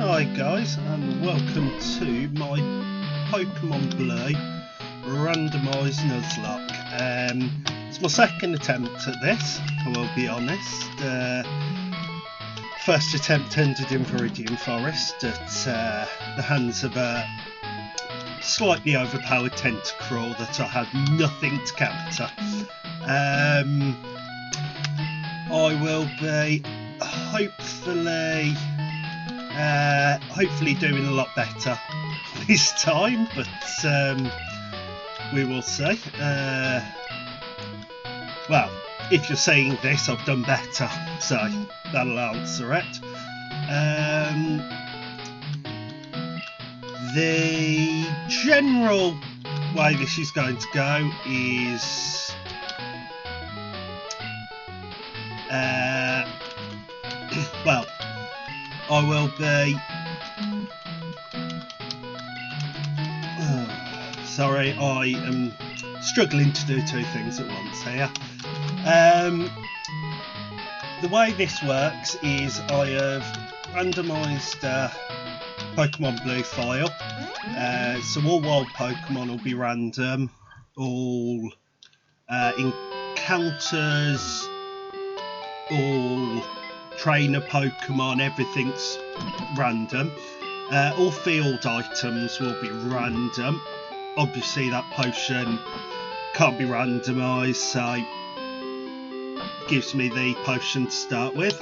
Hi guys, and welcome to my Pokemon Blue Randomised Nuzlocke. It's my second attempt at this, I will be honest. First attempt ended in Viridian Forest at the hands of a slightly overpowered Tentacruel that I had nothing to counter. I will be hopefully doing a lot better this time, but we will see. Well, if you're saying this, I've done better, so that'll answer it. The general way this is going to go is well, I will be sorry, I am struggling to do two things at once here. The way this works is I have randomised Pokemon Blue file, so all wild Pokemon will be random, all encounters, all trainer Pokemon, everything's random. All field items will be random. Obviously that potion can't be randomised, so gives me the potion to start with.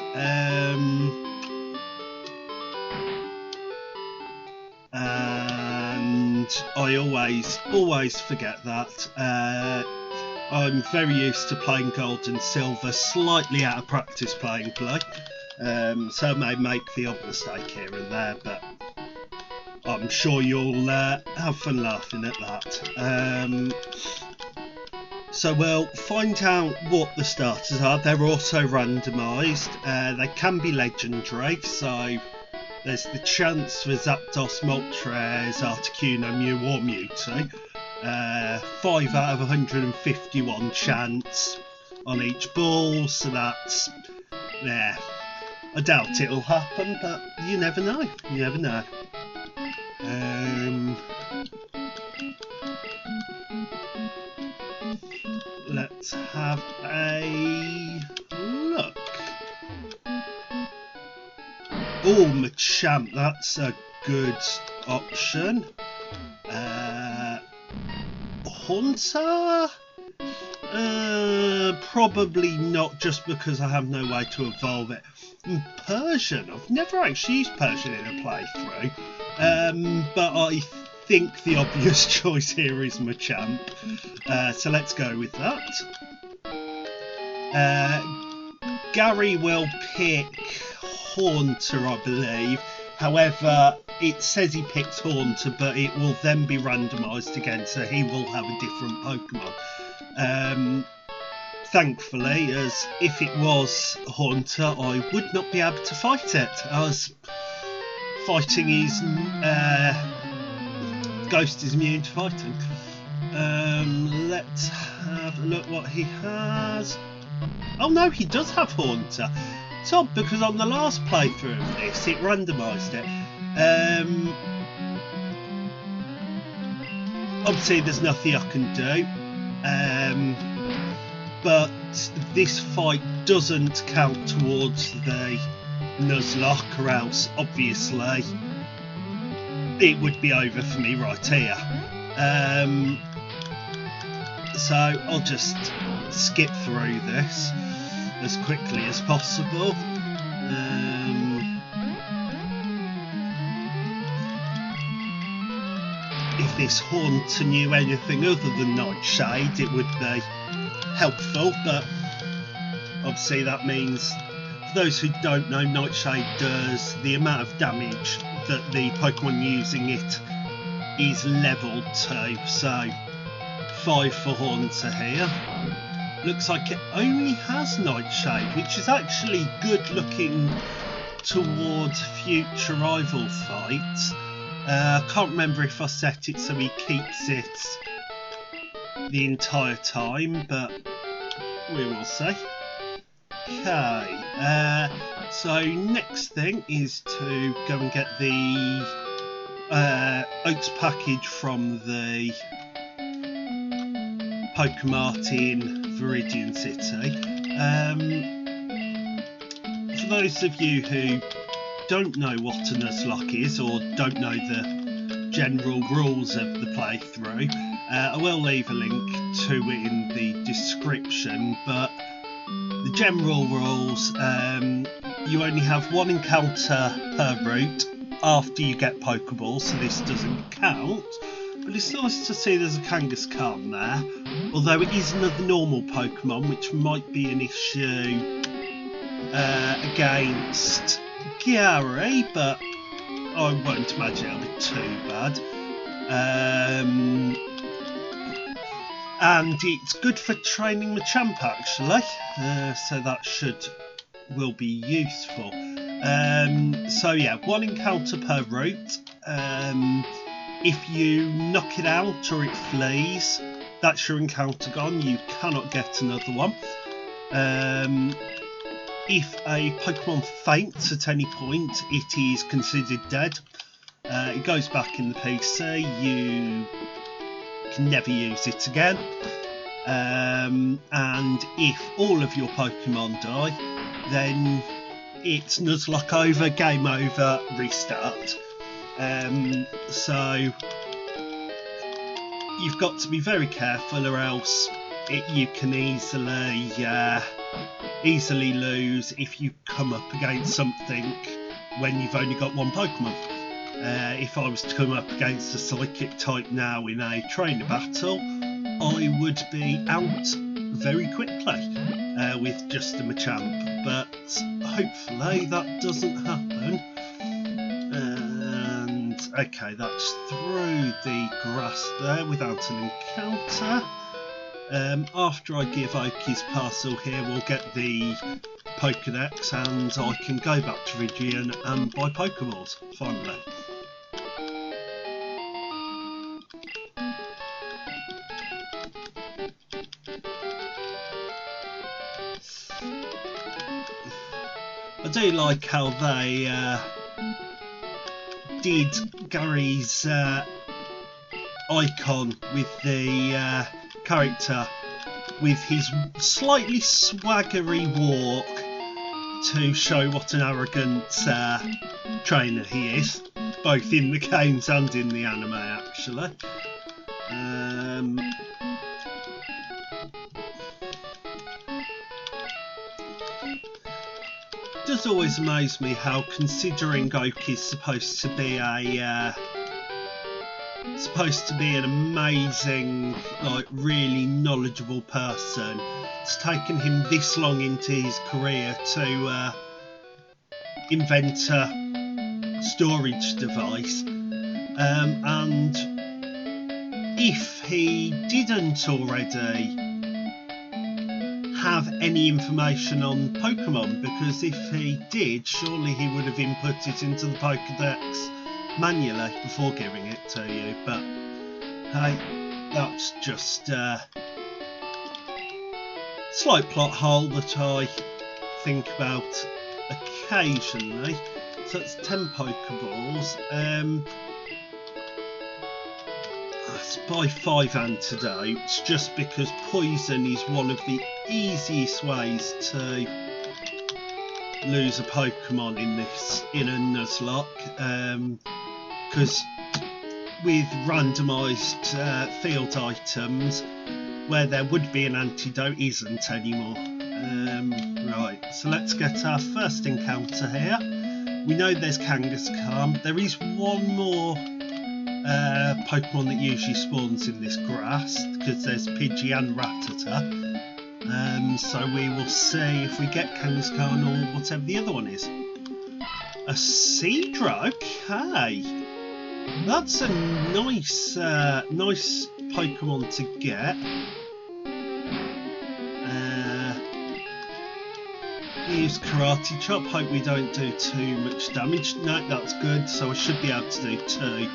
And I always forget that. I'm very used to playing Gold and Silver, slightly out of practice playing Blue, so I may make the odd mistake here and there, but I'm sure you'll have fun laughing at that. So we'll find out what the starters are. They're also randomised. They can be legendary, so there's the chance for Zapdos, Moltres, Articuno, Mew or Mewtwo. 5 out of 151 chance on each ball, so that's, yeah, I doubt it'll happen, but you never know, you never know. Let's have a look. Oh, Machamp, that's a good option. Haunter? Probably not, just because I have no way to evolve it. Persian? I've never actually used Persian in a playthrough, but I think the obvious choice here is Machamp, so let's go with that. Gary will pick Haunter, I believe. However, it says he picked Haunter, but it will then be randomised again, so he will have a different Pokemon. Thankfully, as if it was Haunter, I would not be able to fight it, as fighting is Ghost is immune to fighting. Let's have a look what he has. Oh no, he does have Haunter. It's odd because on the last playthrough of this, it randomised it. Obviously, there's nothing I can do, but this fight doesn't count towards the Nuzlocke, or else obviously it would be over for me right here. So I'll just skip through this as quickly as possible. If this Haunter knew anything other than Nightshade, it would be helpful, but obviously that means, for those who don't know, Nightshade does the amount of damage that the Pokemon using it is leveled to, so 5 for Haunter here. Looks like it only has Nightshade, which is actually good looking towards future rival fights. I can't remember if I set it so he keeps it the entire time, but we will see. Okay, So next thing is to go and get the oats package from the Pokemart in Viridian City. For those of you who don't know what a Nuzlocke is, or don't know the general rules of the playthrough, I will leave a link to it in the description, but the general rules, you only have one encounter per route after you get Pokeballs, so this doesn't count. But it's nice to see there's a Kangaskhan there, although it is another normal Pokemon, which might be an issue against Gary, but I won't imagine it'll be too bad. And it's good for training Machamp actually, so that will be useful. So yeah, one encounter per route. If you knock it out or it flees, that's your encounter gone. You cannot get another one. If a Pokemon faints at any point, it is considered dead. It goes back in the PC. You can never use it again. And if all of your Pokemon die, then it's Nuzlocke over, game over, restart. So you've got to be very careful, or else you can easily lose if you come up against something when you've only got one Pokemon. If I was to come up against a Psychic type now in a trainer battle, I would be out very quickly with just a Machamp, but hopefully that doesn't happen. And okay, that's through the grass there without an encounter. After I give Oki's parcel here, we'll get the Pokedex and I can go back to Viridian and buy Pokeballs, finally. I do like how they did Gary's icon with the character with his slightly swaggery walk to show what an arrogant trainer he is, both in the games and in the anime actually. It does always amaze me how, considering Oki's supposed to be an amazing, like, really knowledgeable person, it's taken him this long into his career to invent a storage device. And if he didn't already have any information on Pokemon, because if he did, surely he would have input it into the Pokedex manually before giving it to you. But hey, that's just a slight plot hole that I think about occasionally. So it's 10 Pokeballs. Let's buy 5 antidotes, just because poison is one of the easiest ways to lose a Pokemon in a Nuzlocke, because with randomised field items, where there would be an antidote isn't anymore. Right, so let's get our first encounter here. We know there's Kangaskhan. There is one more Pokemon that usually spawns in this grass, because there's Pidgey and Rattata. So we will see if we get Kangaskhan or whatever the other one is. A Seadra, okay. That's a nice Pokemon to get. Use Karate Chop, hope we don't do too much damage. No, that's good, so I should be able to do 2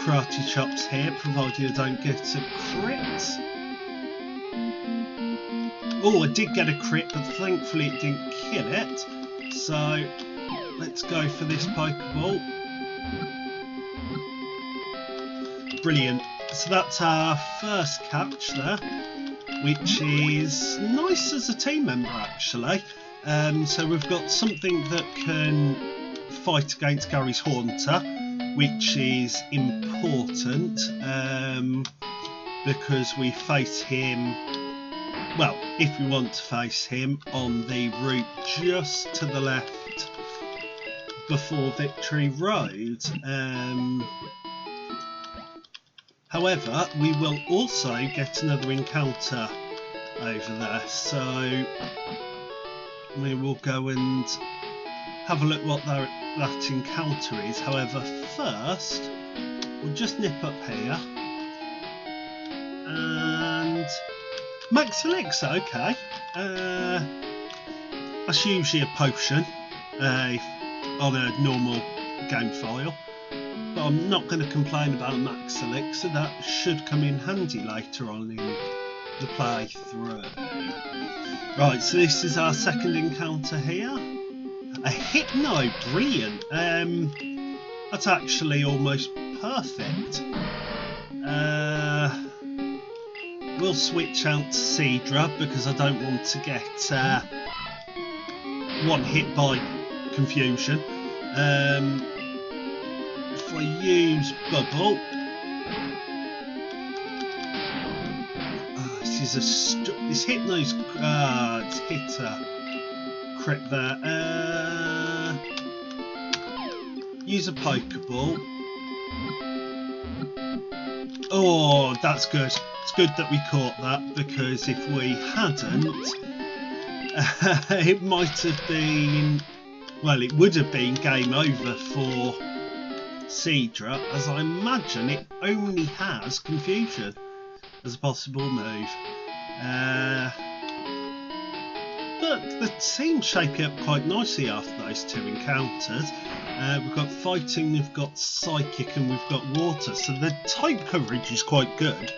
Karate Chops here, provided I don't get a crit. Oh, I did get a crit, but thankfully it didn't kill it. So let's go for this Pokeball. Brilliant. So that's our first catch there, which is nice as a team member actually. So we've got something that can fight against Gary's Haunter, which is important because we face him, well, if we want to face him, on the route just to the left before Victory Road. However, we will also get another encounter over there, so we will go and have a look what that encounter is. However, first we'll just nip up here and Max Elixir. Okay, that's usually a potion on a normal game file, but I'm not going to complain about Max Elixir. That should come in handy later on in the playthrough. Right, so this is our second encounter here. A Hypno, brilliant. That's actually almost perfect. We'll switch out to Seadra because I don't want to get one hit by confusion. If I use Bubble, this Hypno's it's hit a crit there. Use a Pokeball. Oh, that's good. It's good that we caught that, because if we hadn't, it might have been, well, it would have been game over for Seadra, as I imagine it only has Confusion as a possible move. But the team's shaping up quite nicely after those two encounters. We've got Fighting, we've got Psychic, and we've got Water, so the type coverage is quite good.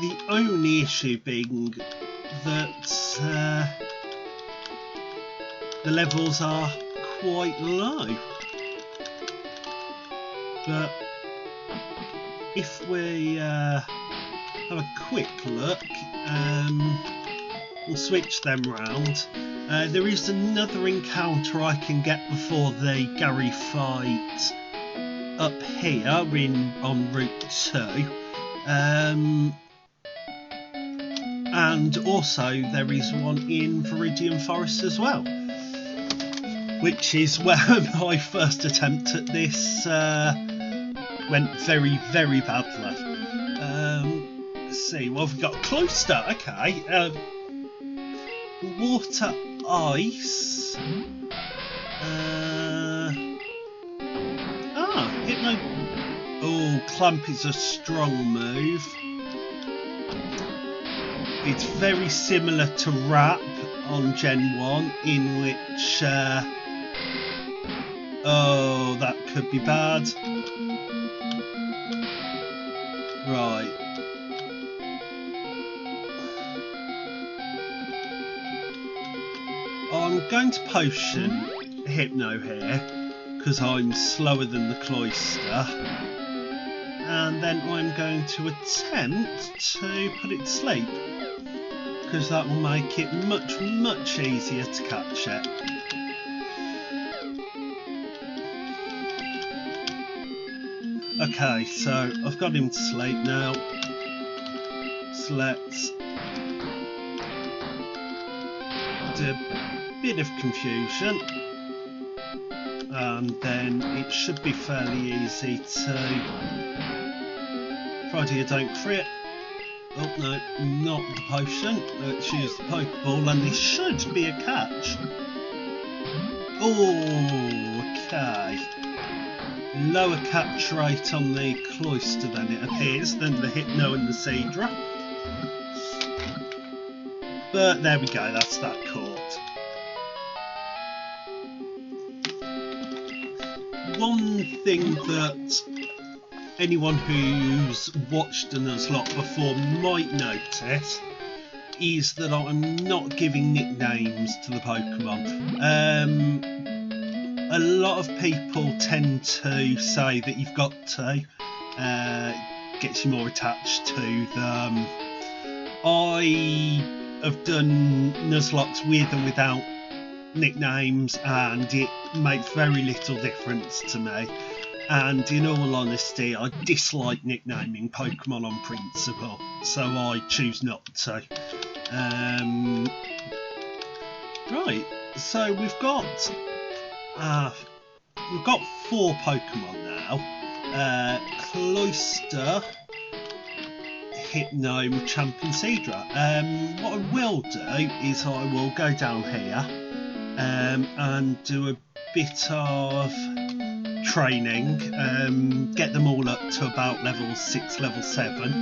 The only issue being that the levels are quite low. But if we have a quick look, we'll switch them round. There is another encounter I can get before the Gary fight up here on Route 2. And also there is one in Viridian Forest as well, which is where my first attempt at this went very, very badly. Let's see, well, we've got Cloister, okay. Water, Ice. Hypno. Oh, Clamp is a strong move. It's very similar to Wrap on Gen 1, in which oh, that could be bad. Right. I'm going to potion Hypno here because I'm slower than the Cloister, and then I'm going to attempt to put it to sleep because that will make it much, much easier to catch it. Okay, so I've got him to sleep now, so let's do a bit of confusion, and then it should be fairly easy to, provided I don't crit. Oh no, not the potion. Let's use the Pokeball, and this should be a catch. Oh, okay. Lower catch rate on the Cloister then it appears than the Hypno and the Seadra. But there we go, that's that caught. One thing that anyone who's watched a Nuzlocke before might notice is that I'm not giving nicknames to the Pokemon. A lot of people tend to say that you've got to. Gets you more attached to them. I have done Nuzlockes with and without nicknames, and it makes very little difference to me. And in all honesty, I dislike nicknaming Pokemon on principle, so I choose not to. Right, so we've got 4 Pokemon now. Cloyster, Hypno, Champion Seadra. What I will do is I will go down here and do a bit of training, get them all up to about level 6, level 7,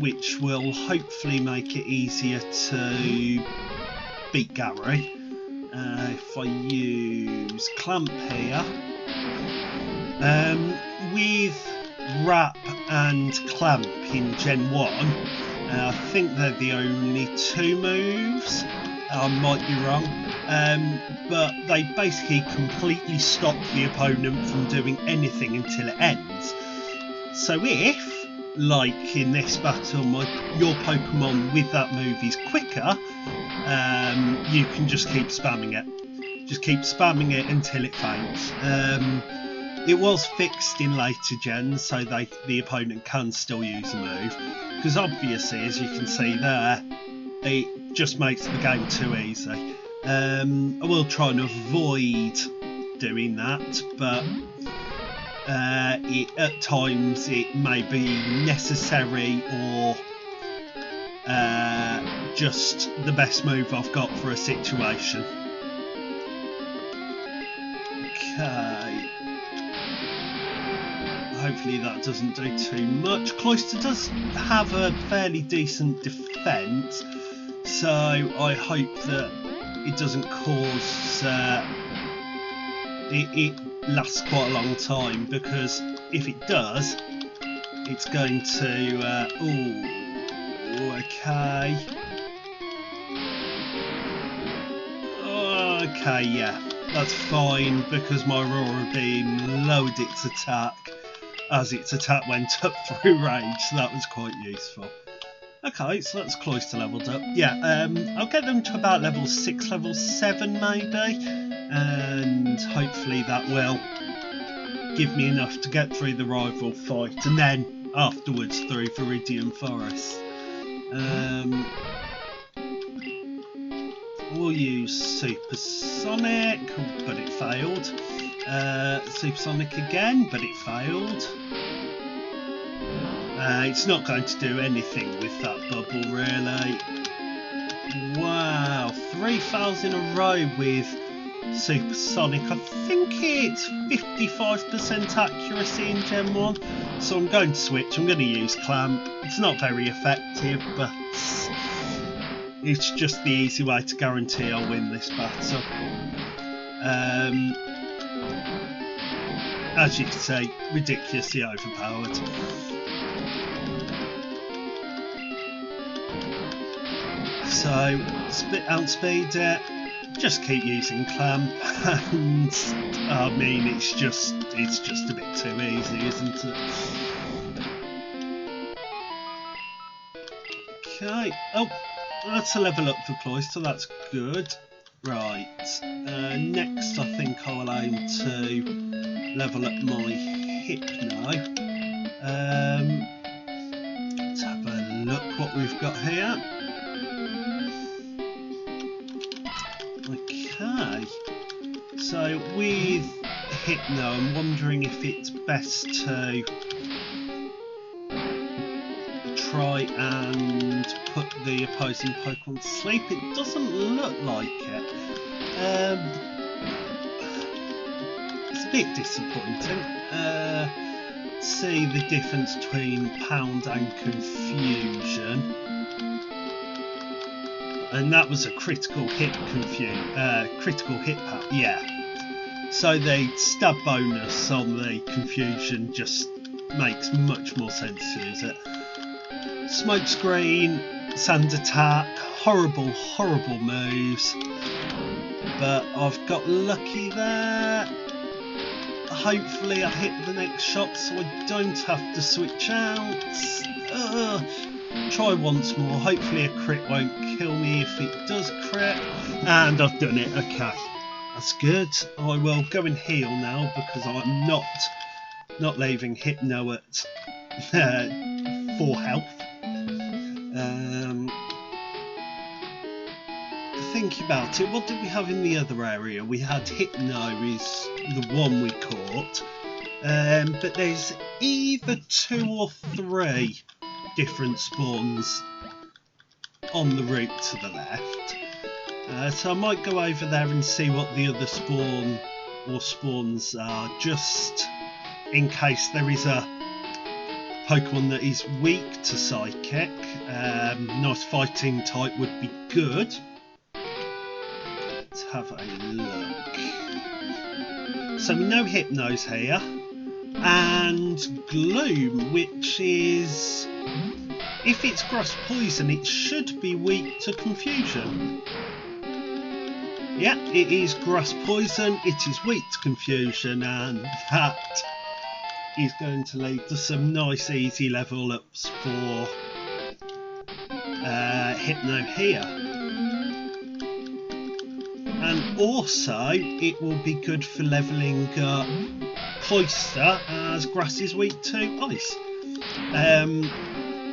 which will hopefully make it easier to beat Gary. If I use Clamp here, with Wrap and Clamp in Gen 1, I think they're the only 2 moves. I might be wrong, but they basically completely stop the opponent from doing anything until it ends. So if, like in this battle, your Pokemon with that move is quicker, you can just keep spamming it. Just keep spamming it until it faints. It was fixed in later gens, so the opponent can still use a move. Because obviously, as you can see there, it just makes the game too easy. I will try and avoid doing that, but at times it may be necessary, or just the best move I've got for a situation. Okay. Hopefully that doesn't do too much. Cloyster does have a fairly decent defence, so I hope that it doesn't cause it lasts quite a long time, because if it does, it's going to okay, yeah, that's fine, because my Aurora Beam lowered its attack as its attack went up through range, so that was quite useful. Okay, so that's Cloyster leveled up. Yeah, I'll get them to about level 6, level 7 maybe, and hopefully that will give me enough to get through the rival fight, and then afterwards through Viridian Forest. We'll use Supersonic, but it failed. Supersonic again, but it failed. It's not going to do anything with that bubble, really. Wow, 3 fails in a row with Supersonic. I think it's 55% accuracy in Gen 1, so I'm going to switch. I'm going to use Clamp. It's not very effective, but it's just the easy way to guarantee I'll win this battle. As you can see, ridiculously overpowered. So, outspeed it, just keep using Clamp, and I mean, it's just a bit too easy, isn't it? Okay, oh, that's a level up for Cloyster, that's good. Right, next I think I will aim to level up my Hypno. Let's have a look what we've got here. Okay, so with Hypno, I'm wondering if it's best to try and put the opposing Pokemon to sleep. It doesn't look like it. It's a bit disappointing. See the difference between Pound and Confusion. And that was a critical hit critical hit pack, yeah. So the stab bonus on the Confusion just makes much more sense to use it. Smoke screen, sand attack, horrible, horrible moves. But I've got lucky there. Hopefully I hit the next shot so I don't have to switch out. Try once more. Hopefully a crit won't kill me if it does crit. And I've done it. Okay. That's good. I will go and heal now because I'm not leaving Hypno at 4 health. Think about it, what did we have in the other area? We had Hypno is the one we caught, but there's either 2 or 3 different spawns on the route to the left, so I might go over there and see what the other spawn or spawns are, just in case there is a Pokemon that is weak to Psychic. Nice fighting type would be good. Let's have a look. So we know Hypno's here, and Gloom, which is, if it's grass poison, it should be weak to confusion. Yeah, it is grass poison, it is weak to confusion, and that is going to lead to some nice easy level ups for Hypno here. And also it will be good for levelling up Cloyster, as grass is weak to ice.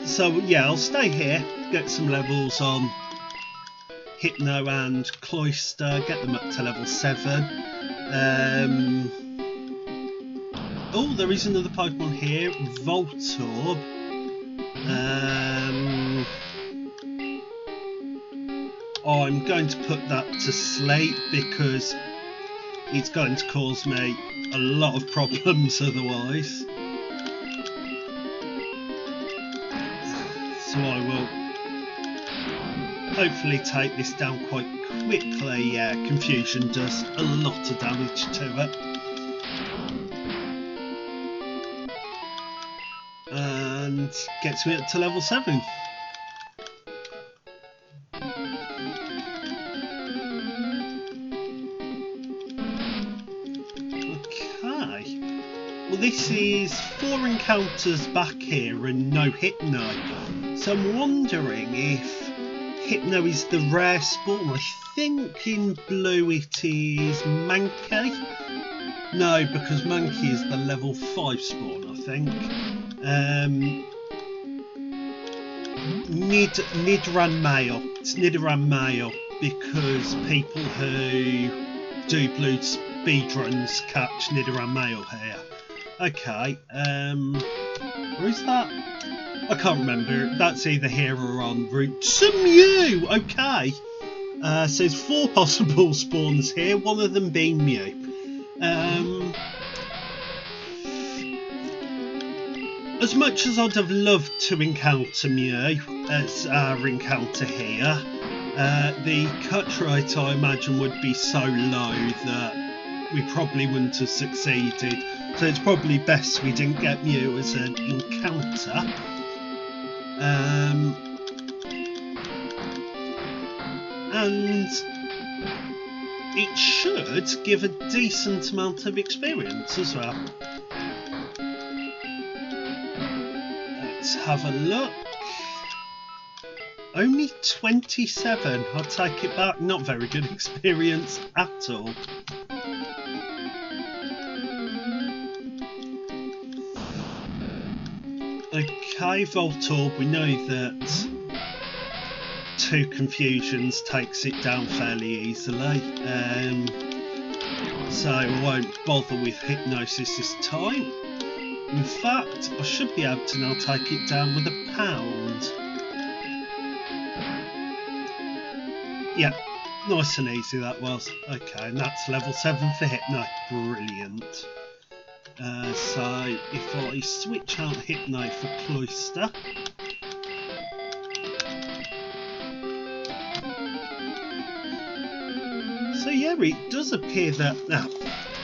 So yeah, I'll stay here, get some levels on Hypno and Cloyster, get them up to level 7. Oh, there is another Pokemon here, Voltorb. I'm going to put that to sleep because it's going to cause me a lot of problems otherwise. So I will hopefully take this down quite quickly. Yeah, confusion does a lot of damage to it. And gets me up to level 7. Okay. Well, this is 4 encounters back here and no Hypno. So I'm wondering if Hypno is the rare spawn. I think in blue it is Mankey. No, because Mankey is the level 5 spawn, I think. Nidoran male. It's Nidoran male because people who do blue speedruns catch Nidoran male here. Okay, where is that? I can't remember. That's either here or en route to Mew. Okay, so there's 4 possible spawns here, one of them being Mew. As much as I'd have loved to encounter Mew as our encounter here, the cut rate I imagine would be so low that we probably wouldn't have succeeded. So it's probably best we didn't get Mew as an encounter. And it should give a decent amount of experience as well. Let's have a look. Only 27. I'll take it back. Not very good experience at all. Okay, Voltorb, we know that 2 confusions takes it down fairly easily. So I won't bother with Hypnosis this time. In fact, I should be able to now take it down with a pound. Yeah, nice and easy that was. Okay, and that's level 7 for Hypno. Brilliant. So if I switch out Hypno for Cloyster. So yeah, it does appear that, now,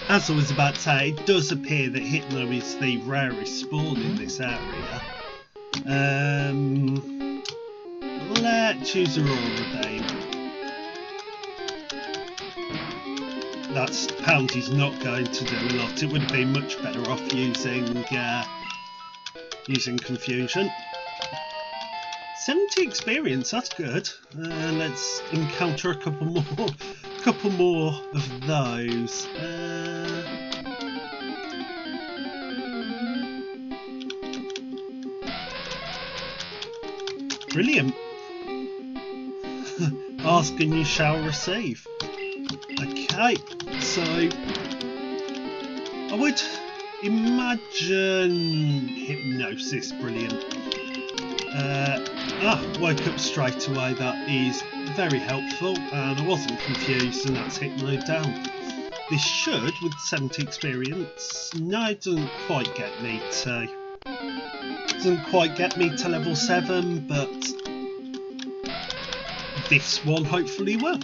as I was about to say, it does appear that Hypno is the rarest spawn in this area. Let's use Aurora Beam. That's Poundy's not going to do a lot. It would have been much better off using Confusion. 70 experience, that's good. Let's encounter a couple more of those. Brilliant. Ask and you shall receive. Okay, so I would imagine Hypnosis. Brilliant. Woke up straight away. That is very helpful, and I wasn't confused, and that's Hypno down. This should, with 70 experience, no, it doesn't quite get me to level 7, but this one hopefully will.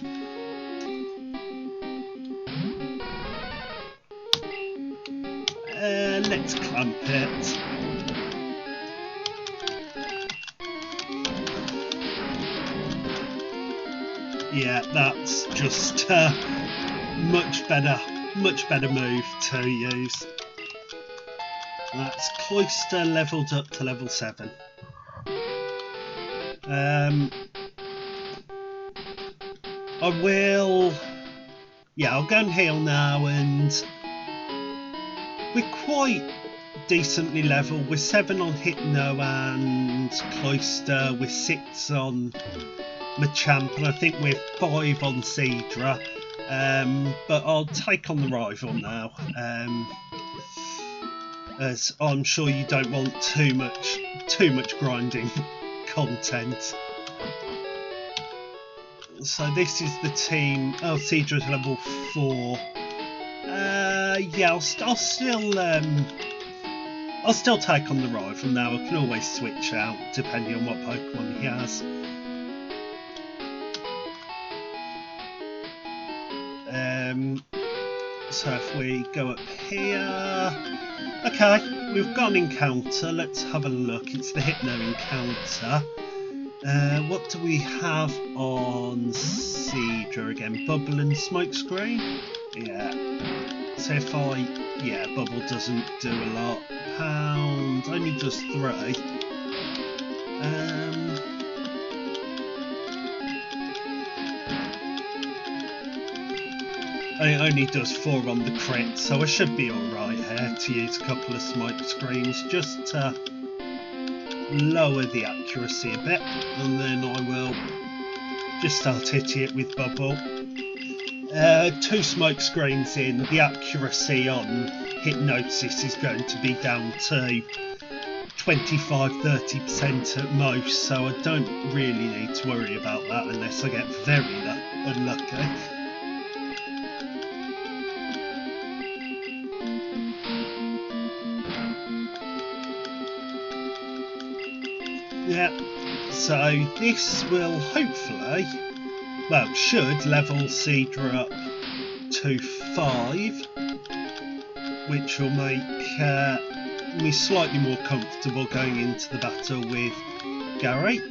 Let's clamp it. Yeah, that's just much better move to use. That's Cloister leveled up to level 7. I'll go and heal now, and we're quite decently leveled. We're 7 on Hypno and Cloister, we're 6 on Machamp, and I think we're 5 on Seadra. But I'll take on the rival now, as I'm sure you don't want too much grinding content. So this is the team. Oh, Seadra's level 4. Yeah, I'll still take on the rival now. I can always switch out depending on what Pokemon he has. So if we go up here, okay, we've got an encounter. Let's have a look. It's the Hypno encounter. What do we have on Seadra again? Bubble and Smokescreen? Yeah. So if Bubble doesn't do a lot. Pound only does 3. It only does 4 on the crit, so I should be alright here to use a couple of smoke screens just to lower the accuracy a bit, and then I will just start hitting it with Bubble. 2 smoke screens in, the accuracy on Hypnosis is going to be down to 25-30% at most, so I don't really need to worry about that unless I get very unlucky. Yeah, so this will hopefully, well, should level Seadra up to 5, which will make me slightly more comfortable going into the battle with Gary.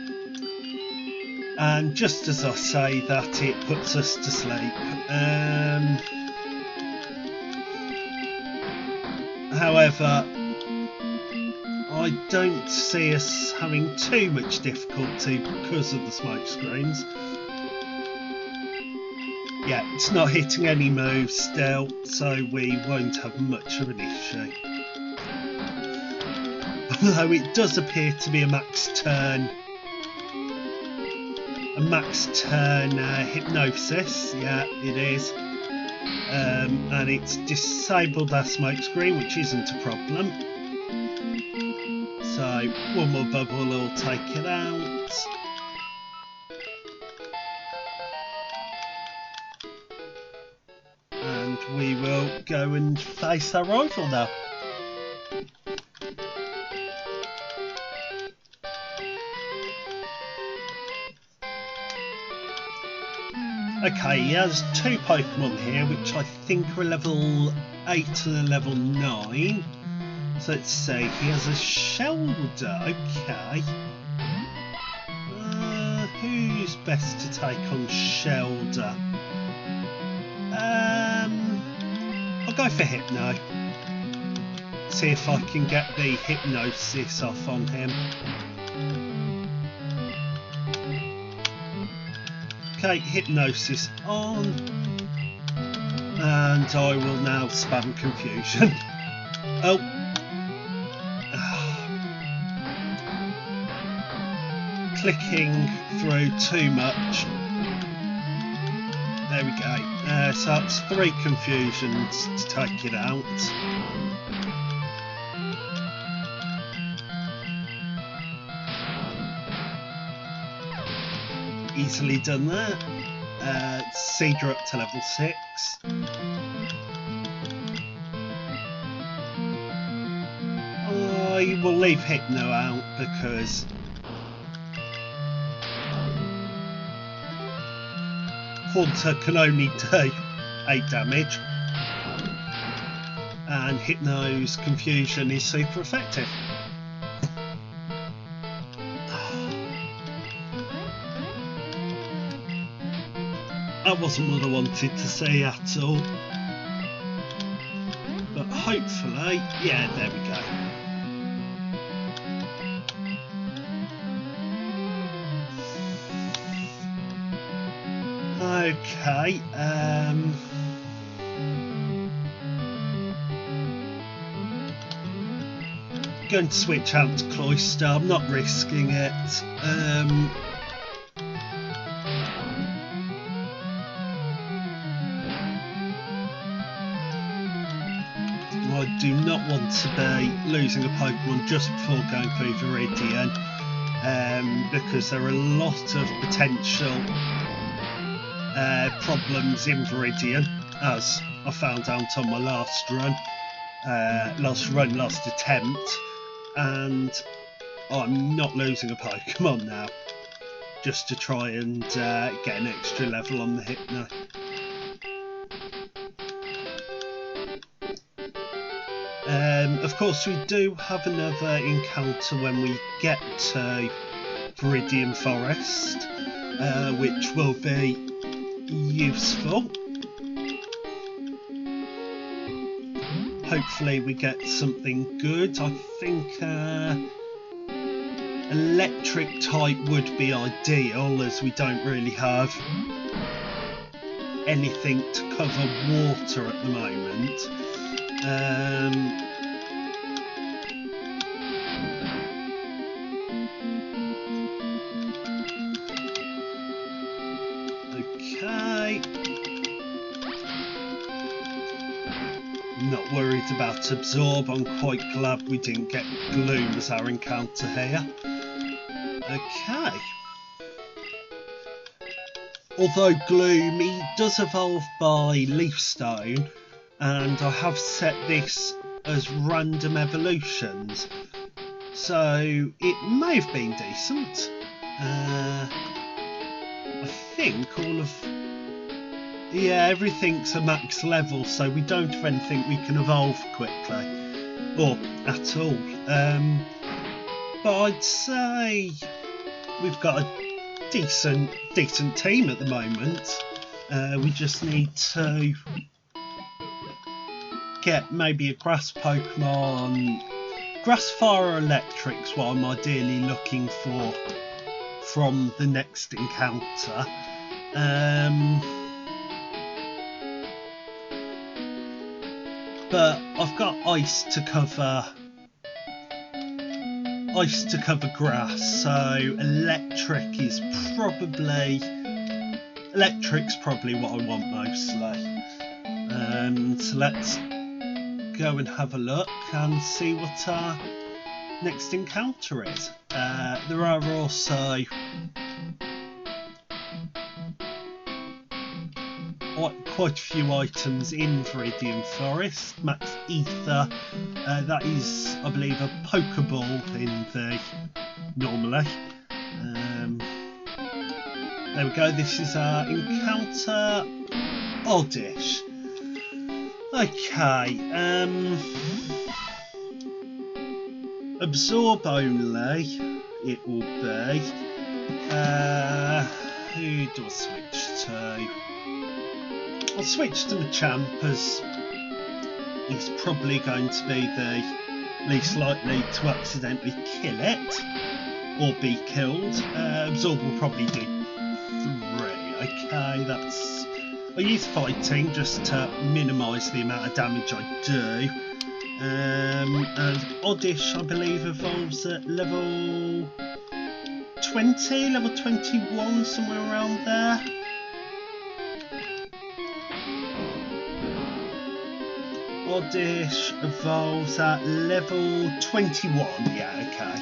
And just as I say that, it puts us to sleep. However, I don't see us having too much difficulty because of the smoke screens. Yeah, it's not hitting any moves still, so we won't have much of an issue. Although it does appear to be a max turn Hypnosis. Yeah, it is. And it's disabled our smoke screen, which isn't a problem. So one more bubble will take it out. And we will go and face our rival now. Okay, he has 2 Pokemon here, which I think are level 8 and a level 9. So let's see, he has a shoulder, okay. Who's best to take on shoulder? I'll go for Hypno. See if I can get the hypnosis off on him. Okay, hypnosis on. And I will now spam confusion. Oh. Clicking through too much. There we go. So that's 3 confusions to take it out. Easily done that. Cedar up to level 6. I will leave Hypno out because Haunter can only do 8 damage, and Hypno's confusion is super effective. That wasn't what I wanted to see at all, but hopefully, yeah, there we go. Okay, going to switch out to Cloister. I'm not risking it. I do not want to be losing a Pokemon just before going through Viridian, because there are a lot of potential problems in Viridian, as I found out on my last attempt, and I'm not losing a Pokemon now just to try and get an extra level on the Hypno. Of course, we do have another encounter when we get to Viridian Forest, which will be useful. Hopefully we get something good. I think electric type would be ideal, as we don't really have anything to cover water at the moment. Okay. Not worried about Absorb. I'm quite glad we didn't get Gloom as our encounter here. Okay. Although Gloom, he does evolve by Leaf Stone, and I have set this as random evolutions, so it may have been decent. I think all of... yeah, everything's a max level, so we don't have anything we can evolve quickly, or at all. But I'd say we've got a decent team at the moment. We just need to get maybe a grass Pokemon. Grass, Fire or Electric's what I'm ideally looking for from the next encounter. But I've got ice to cover grass, so electric's probably what I want mostly. So let's go and have a look and see what our next encounter is. There are also quite a few items in Viridian Forest. Max Ether, that is, I believe, a Pokeball in the normally. There we go, this is our encounter. Oddish. Okay, absorb only, it will be. Who do I switch to? I'll switch to Machamp, as he's probably going to be the least likely to accidentally kill it or be killed. Absorb will probably do 3. Okay, that's... I use fighting just to minimise the amount of damage I do. And Oddish, I believe, evolves at level 20, level 21, somewhere around there. Oddish evolves at level 21, yeah, okay.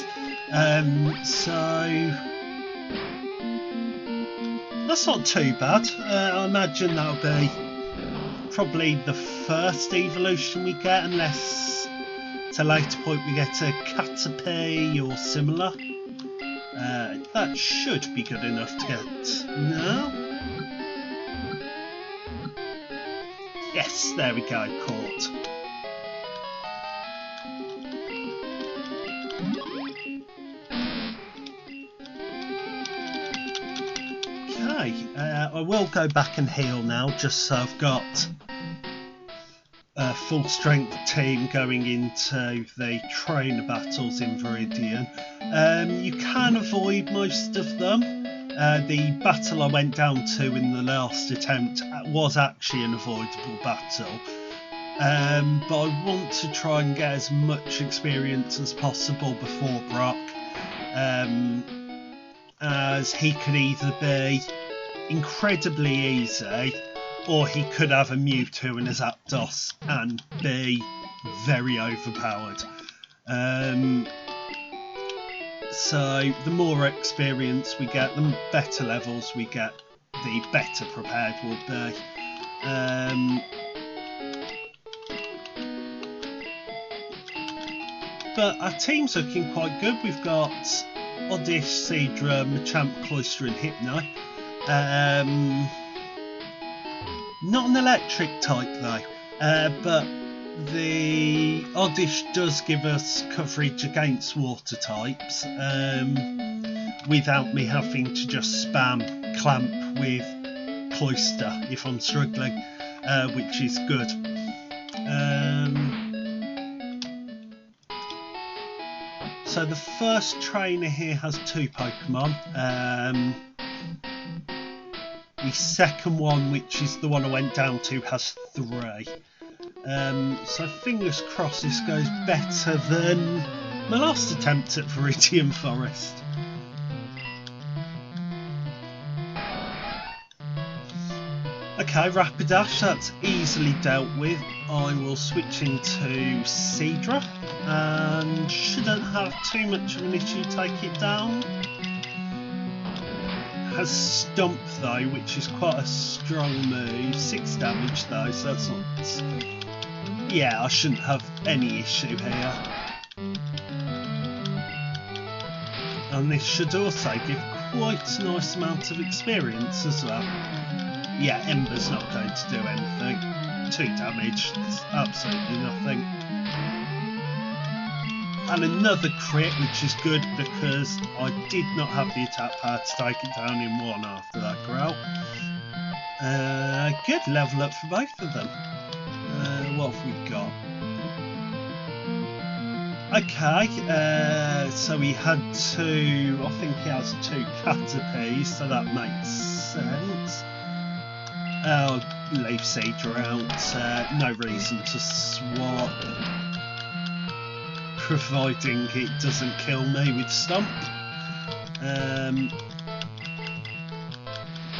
So that's not too bad. I imagine that'll be probably the first evolution we get, unless at a later point we get a Caterpie or similar. That should be good enough to get. No? Yes, there we go, caught. Okay, I will go back and heal now, just so I've got a full strength team going into the trainer battles in Viridian. You can avoid most of them. The battle I went down to in the last attempt was actually an avoidable battle, but I want to try and get as much experience as possible before Brock, as he could either be incredibly easy, or he could have a Mewtwo and a Zapdos and be very overpowered. So the more experience we get, the better levels we get, the better prepared we'll be. But our team's looking quite good. We've got Oddish, Seadra, Machamp, Cloyster and Hypno. Not an electric type though, but the Oddish does give us coverage against water types, without me having to just spam Clamp with Cloyster if I'm struggling, which is good. So the first trainer here has 2 Pokemon. The second one, which is the one I went down to, has 3. So fingers crossed this goes better than my last attempt at Viridian Forest. Okay, Rapidash, that's easily dealt with. I will switch into Seadra and shouldn't have too much of an issue to take it down. Has Stomp though, which is quite a strong move. 6 damage though, so that's not... Yeah, I shouldn't have any issue here. And this should also give quite a nice amount of experience as well. Yeah, Ember's not going to do anything. 2 damage, it's absolutely nothing. And another crit, which is good because I did not have the attack power to take it down in 1 after that growl. Good level up for both of them. What have we got? Okay, so he had 2, I think he has 2 Caterpies, so that makes sense. I'll leave Seadra out, no reason to swap, providing it doesn't kill me with Stomp.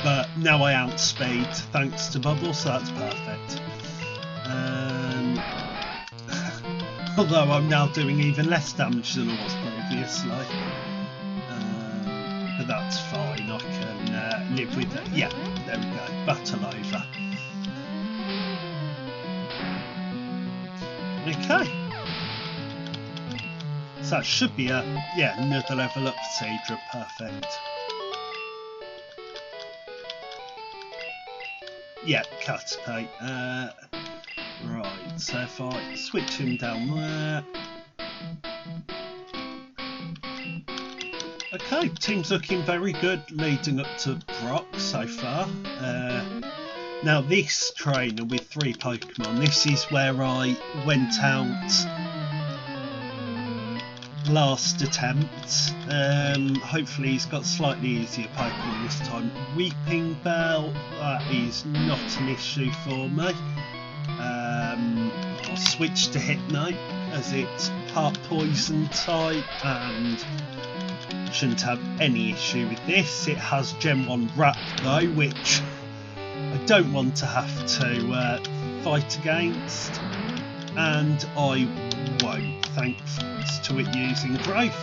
But now I outspeed thanks to Bubble, so that's perfect. Although I'm now doing even less damage than I was previously. But that's fine, I can live with it. Yeah, there we go, battle over. Okay. So that should be another level up for Seadra, perfect. Yeah, Caterpie. Right, so if I switch him down there. Okay, team's looking very good leading up to Brock so far. Now this trainer with 3 Pokemon, this is where I went out last attempt. Hopefully he's got slightly easier Pokemon this time. Weeping Bell, that is not an issue for me. I'll switch to Hypno as it's part poison type and shouldn't have any issue with this. It has Gen 1 Wrap though, which I don't want to have to fight against, and I won't, thanks to it using Growth.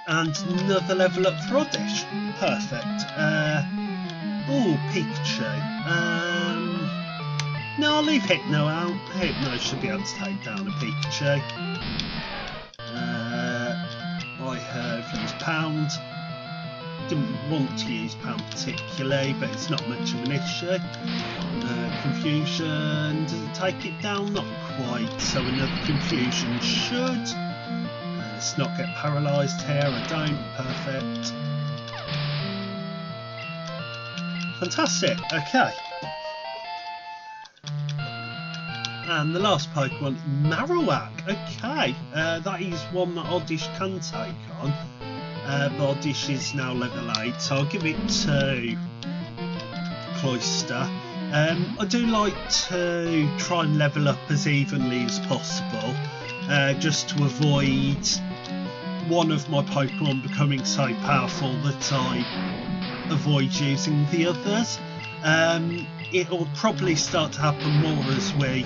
And another level up for Oddish. Perfect. Oh, Pikachu. No, I'll leave Hypno out. Hypno should be able to take down a Pikachu. I have used Pound. Didn't want to use Pound particularly, but it's not much of an issue. Confusion. Does it take it down? Not quite. So another Confusion should. Let's not get paralysed here. I don't. Perfect. Fantastic. Okay. And the last Pokemon, Marowak. Okay, that is one that Oddish can take on. But Oddish is now level 8, so I'll give it to Cloyster. I do like to try and level up as evenly as possible, just to avoid one of my Pokemon becoming so powerful that I avoid using the others. It'll probably start to happen more as we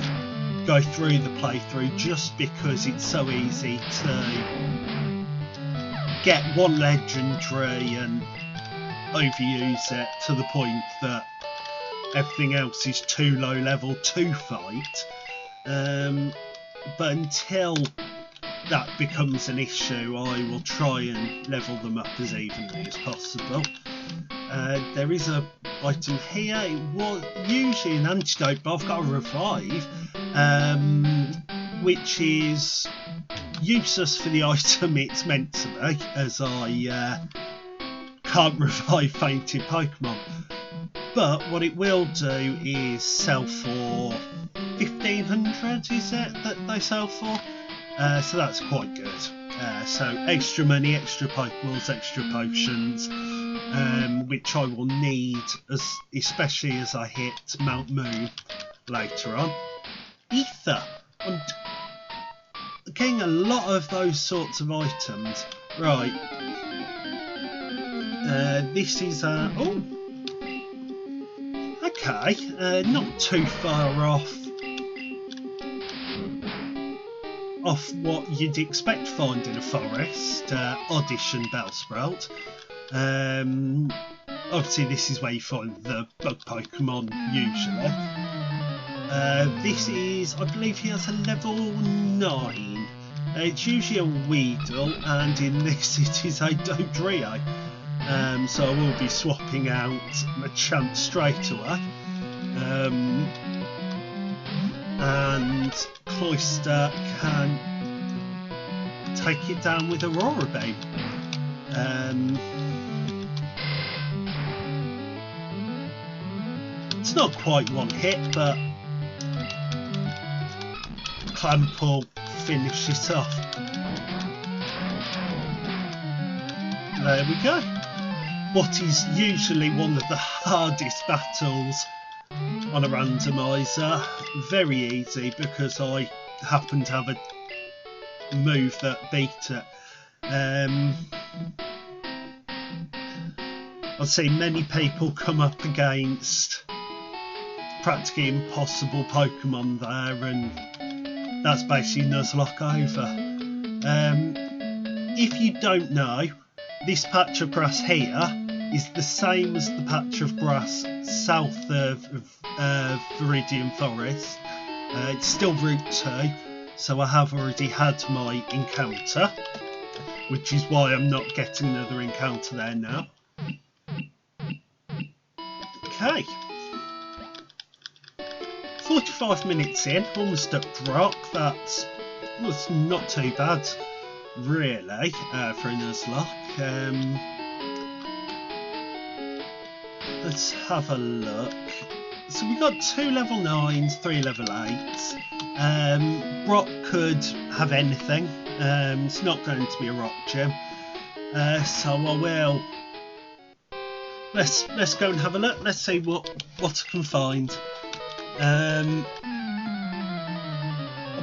go through the playthrough, just because it's so easy to get one legendary and overuse it to the point that everything else is too low level to fight. But until that becomes an issue, I will try and level them up as evenly as possible. There is a item here. It was usually an antidote, but I've got a revive, which is useless for the item it's meant to be, as I can't revive fainted Pokemon. But what it will do is sell for 1500, is it that they sell for? So that's quite good. So extra money, extra Pokeballs, extra potions, which I will need, especially as I hit Mount Moon later on. Ether. I'm getting a lot of those sorts of items. Right. This is oh. Okay. Not too far off what you'd expect to find in a forest. Oddish and Bellsprout. Obviously this is where you find the bug Pokemon usually. This is, I believe he has a level 9. It's usually a Weedle, and in this it is a Dodrio. So I will be swapping out Machamp straight away. And Cloyster can take it down with Aurora Beam. It's not quite one hit, but Clamp will finish it off. There we go. What is usually one of the hardest battles on a randomizer, very easy because I happen to have a move that beat it. I've seen many people come up against practically impossible Pokemon there, and that's basically Nuzlocke over. If you don't know, this patch of grass here is the same as the patch of grass south of Viridian Forest. It's still Route 2, so I have already had my encounter, which is why I'm not getting another encounter there now. Okay. So 45 minutes in, almost up rock. That's not too bad, really, for a Nuzlocke. Let's have a look. So we've got 2 level 9s, 3 level 8s. Rock could have anything. It's not going to be a rock gym. So I will. Let's go and have a look. Let's see what I can find. I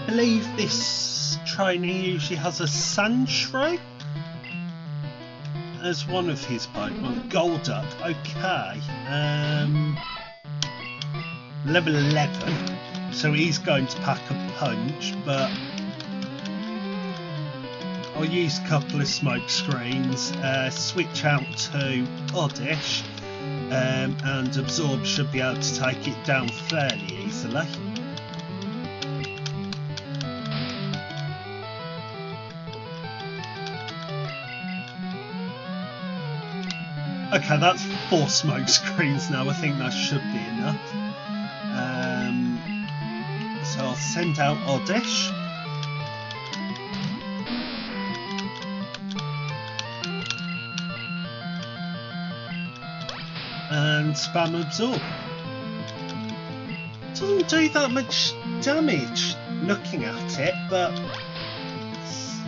believe this trainer usually has a sand shrew as one of his Pokemon. Golduck, okay. Level 11, so he's going to pack a punch, but I'll use a couple of smoke screens, switch out to Oddish, and Absorb should be able to take it down fairly easily. Okay, that's 4 smoke screens now. I think that should be enough. So I'll send out Oddish. And spam Absorb. Doesn't do that much damage looking at it, but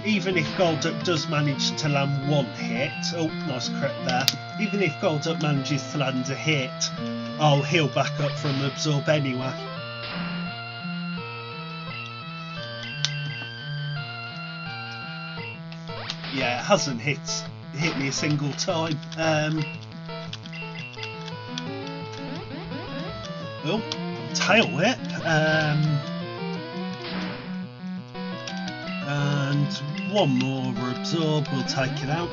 even if Golduck does manage to land 1 hit, oh, nice crit there. Even if Golduck manages to land a hit, I'll heal back up from Absorb anyway. Yeah, it hasn't hit me a single time. Oh, Tail Whip. And 1 more Absorb will take it out.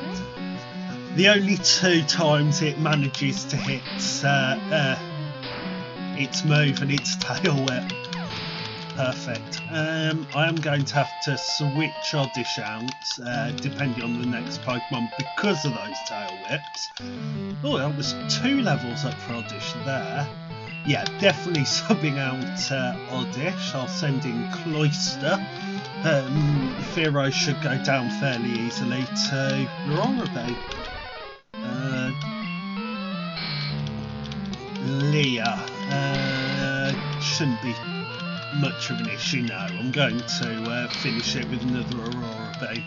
The only 2 times it manages to hit its move and its Tail Whip. Perfect. I am going to have to switch Oddish out depending on the next Pokemon because of those Tail Whips. Oh, that was 2 levels up for Oddish there. Yeah, definitely subbing out Oddish. I'll send in Cloyster. Firo should go down fairly easily to Rorobe. Leah shouldn't be much of an issue now. I'm going to finish it with another Rorobe.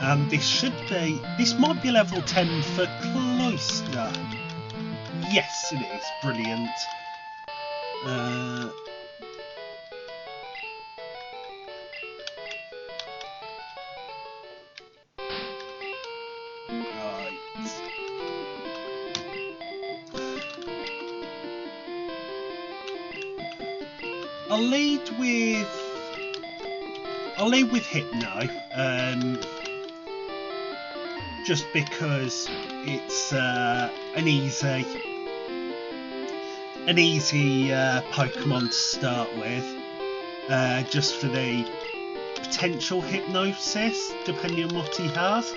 And this might be level 10 for Cloyster. Yes, it is. Brilliant. Right. I'll lead with Hypno. Just because it's an easy Pokemon to start with, just for the potential hypnosis, depending on what he has.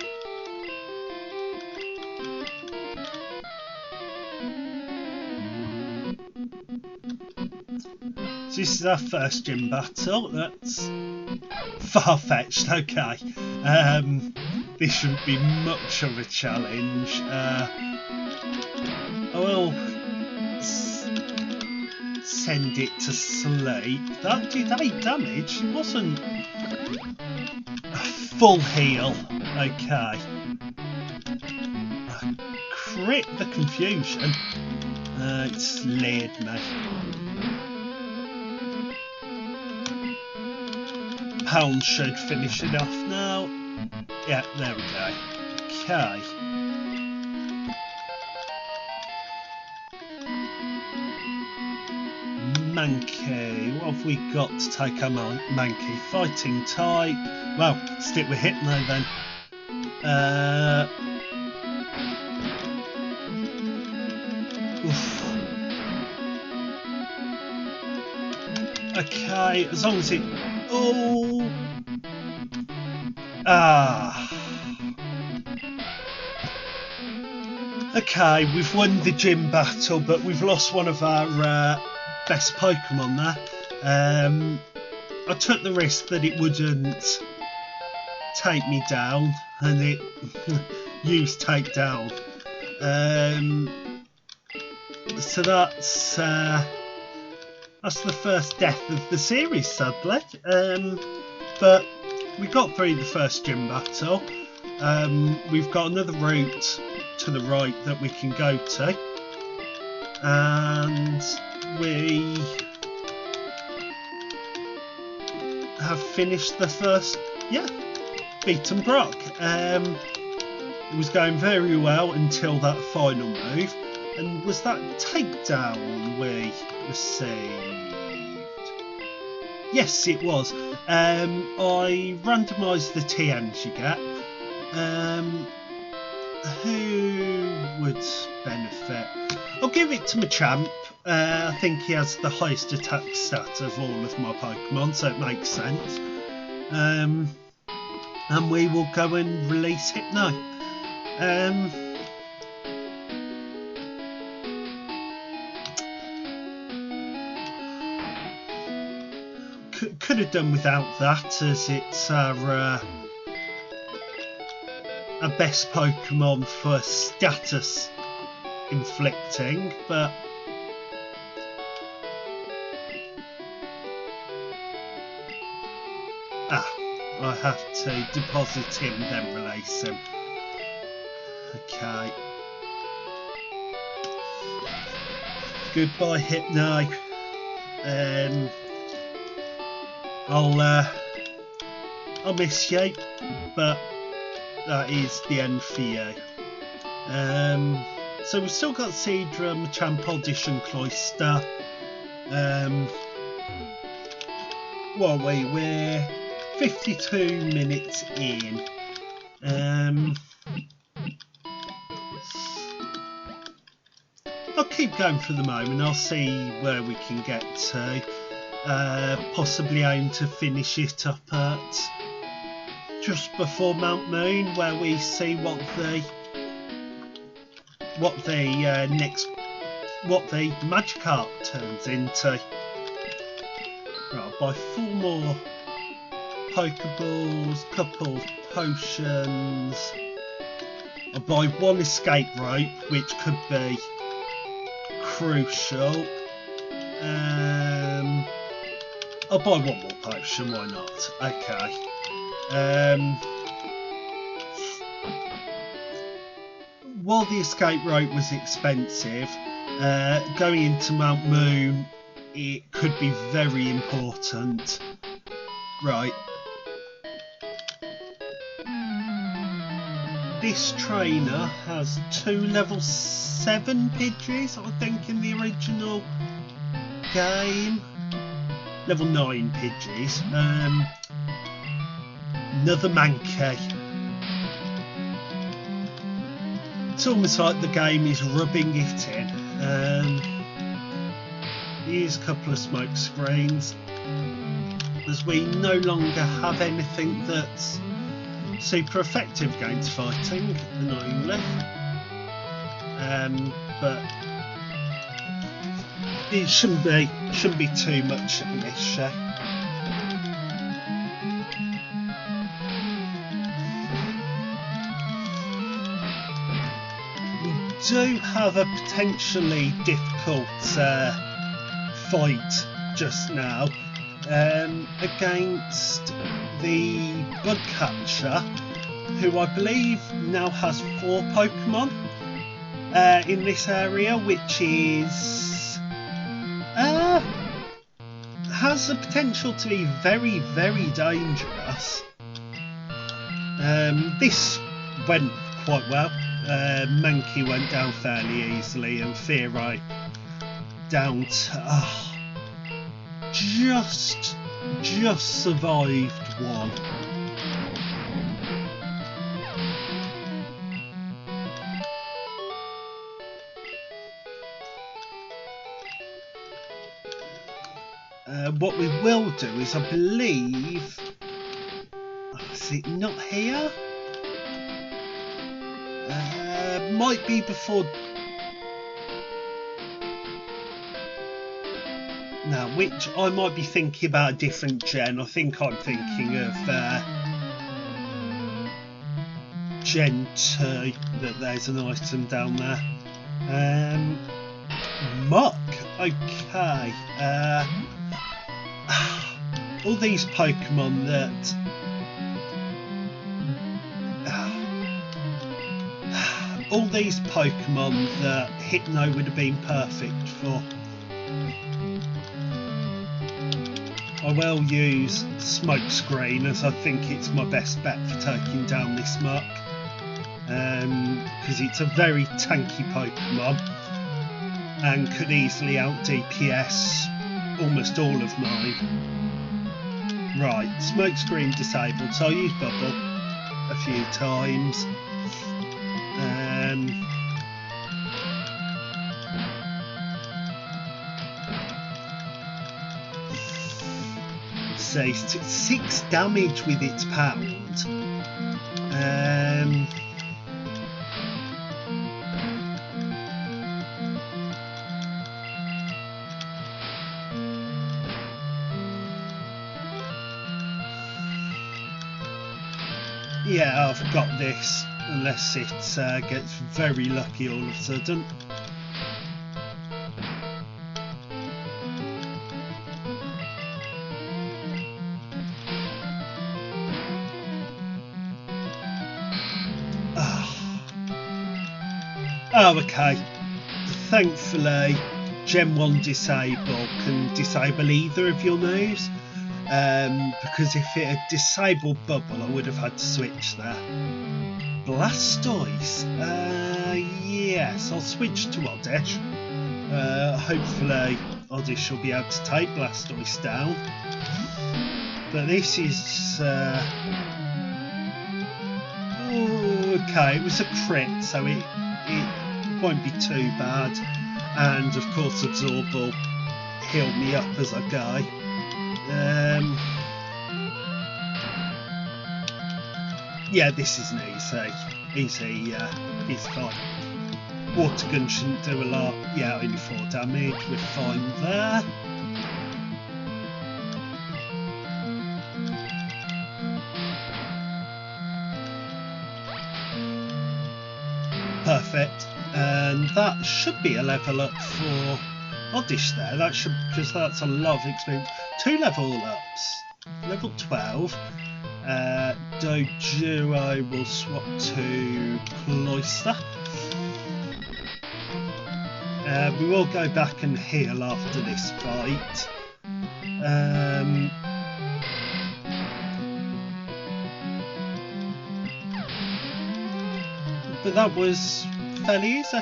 So this is our first gym battle. That's far-fetched, okay. This shouldn't be much of a challenge. I will send it to sleep. That did 8 damage. It wasn't a full heal. Okay. Crit the confusion. It slared me. Pound should finish it off now. Yeah, there we go. Okay. Mankey. What have we got to take our Mankey? Fighting type. Well, stick with Hypno then. Oof. Okay, as long as it... Oh! Ah! Okay, we've won the gym battle, but we've lost one of our best Pokemon there. I took the risk that it wouldn't take me down, and it used takedown. So that's the first death of the series, sadly. But we got through the first gym battle. We've got another route to the right that we can go to, and we have finished the first, beaten Brock. It was going very well until that final move, and was that takedown we received? Yes, it was. I randomised the TMs you get. Who would benefit? I'll give it to Machamp. I think he has the highest attack stat of all of my Pokemon, so it makes sense. And we will go and release it now. Could have done without that, as it's our best Pokemon for status inflicting, but I have to deposit him, then release him. Okay. Goodbye, Hypno. I'll miss you, but that is the end for you. So we've still got Seadra, Machamp, Audition, Cloyster. Well, we're 52 minutes in. I'll keep going for the moment. I'll see where we can get to. Possibly aim to finish it up at just before Mount Moon, where we see what the Magikarp turns into. Right, I'll buy 4 more Pokeballs, couple potions. I'll buy 1 escape rope, which could be crucial. I'll buy 1 more potion, why not? Okay. While the escape rope was expensive, going into Mount Moon, it could be very important. Right. This trainer has 2 level 7 Pidgeys, I think, in the original game. Level 9 Pidgeys. Another Mankey. It's almost like the game is rubbing it in. Here's a couple of smoke screens, as we no longer have anything that's super effective against fighting, annoyingly. But it shouldn't be too much of an issue. We do have a potentially difficult fight just now against the bug catcher, who I believe now has 4 Pokemon in this area, which is has the potential to be very, very dangerous. This went quite well. Mankey went down fairly easily, and Fearai down to just survived 1. What we will do is, I believe, is it not here? might be before. Now, which I might be thinking about a different gen. I think I'm thinking of Gen 2, that there's an item down there. Muck, okay. All these Pokemon that... all these Pokemon that Hypno would have been perfect for. I will use Smokescreen, as I think it's my best bet for taking down this Muck. Because it's a very tanky Pokemon and could easily out DPS almost all of mine. Right, Smokescreen disabled, so I'll use Bubble a few times. See, 6 damage with its pound. Yeah, I've got this, unless it gets very lucky all of a sudden. Oh, okay. Thankfully, Gen 1 Disable can disable either of your moves. Because if it had disabled Bubble, I would have had to switch there. Blastoise. Yes, I'll switch to Oddish. Hopefully, Oddish will be able to take Blastoise down. But this is... okay, it was a crit, so it won't be too bad. And of course, Absorb will heal me up as I go. Yeah, this is an easy fight. Water Gun shouldn't do a lot. Yeah, only 4 damage. We're fine there. Perfect. And that should be a level up for Oddish there. That should, because that's a lot of experience. 2 level ups. Level 12. Doduo will swap to Cloyster. We will go back and heal after this fight. But that was fairly easy.